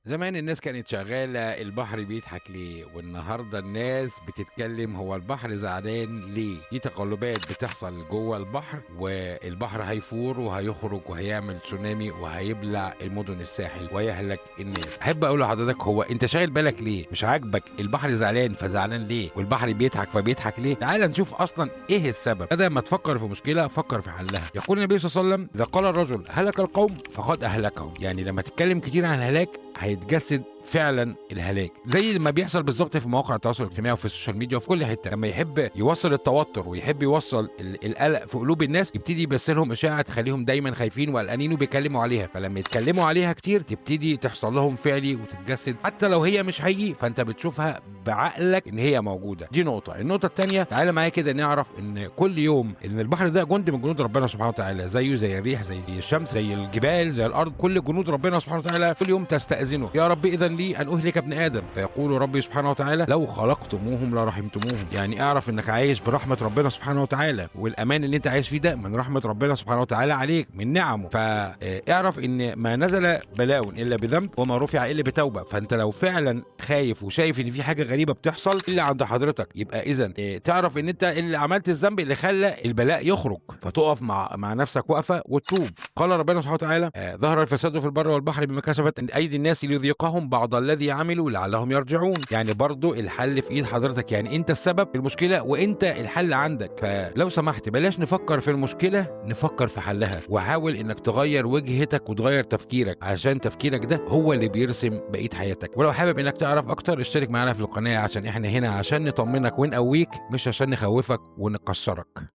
زمان الناس كانت شغالة البحر بيضحك ليه، والنهارده الناس بتتكلم هو البحر زعلان ليه. دي تقلبات بتحصل جوه البحر، والبحر هيفور وهيخرج وهيعمل تسونامي وهيبلع المدن الساحل ويهلك الناس. احب اقول لحضرتك، هو انت شاغل بالك ليه؟ مش عاجبك البحر زعلان فزعلان ليه، والبحر بيضحك فبيضحك ليه؟ تعال نشوف اصلا ايه السبب. بدل ما تفكر في مشكلة فكر في حلها. يقول النبي صلى الله عليه وسلم: اذا قال الرجل هلك القوم فقد اهلكهم. يعني لما تتكلم كتير عن الهلاك هيتجسد فعلا الهلاك، زي ما بيحصل بالظبط في مواقع التواصل الاجتماعي وفي السوشيال ميديا وفي كل حته. لما يحب يوصل التوتر ويحب يوصل القلق في قلوب الناس، يبتدي يبث اشاعه تخليهم دايما خايفين وقلقانين وبيتكلموا عليها. فلما يتكلموا عليها كتير تبتدي تحصل لهم فعلي وتتجسد، حتى لو هي مش حقيقي فانت بتشوفها بعقلك ان هي موجوده. دي نقطه. النقطه الثانيه، تعالى معايا كده نعرف ان كل يوم ان البحر ده جند من جنود ربنا سبحانه وتعالى، زيه زي الريح، زي الشمس، زي الجبال، زي الارض. كل جنود ربنا سبحانه وتعالى كل يوم تستأذنه: يا رب اذن لي ان اهلك ابن ادم. فيقول ربي سبحانه وتعالى: لو خلقتموهم لرحمتموهم. يعني اعرف انك عايش برحمه ربنا سبحانه وتعالى، والامان اللي انت عايش فيه ده من رحمه ربنا سبحانه وتعالى عليك، من نعمه. فاعرف ان ما نزل بلاء الا بذنب وما رفع الا بتوبه. فانت لو فعلا خايف وشايف ان في حاجه غريبه بتحصل اللي عند حضرتك، يبقى اذا تعرف ان انت اللي عملت الذنب اللي خلى البلاء يخرج، فتقف مع نفسك وقفه وتتوب. قال ربنا سبحانه وتعالى: ظهر الفساد في البر والبحر بما كسبت ايدي الناس ليذيقهم بعض الذي عملوا لعلهم يرجعون. يعني برضو الحل في ايد حضرتك، يعني انت السبب في المشكله وانت الحل عندك. فلو سمحت بلاش نفكر في المشكله، نفكر في حلها، وحاول انك تغير وجهتك وتغير تفكيرك، عشان تفكيرك ده هو اللي بيرسم بقيه حياتك. ولو حابب انك تعرف اكتر اشترك معانا في القناه، عشان احنا هنا عشان نطمنك ونقويك، مش عشان نخوفك ونكسرك.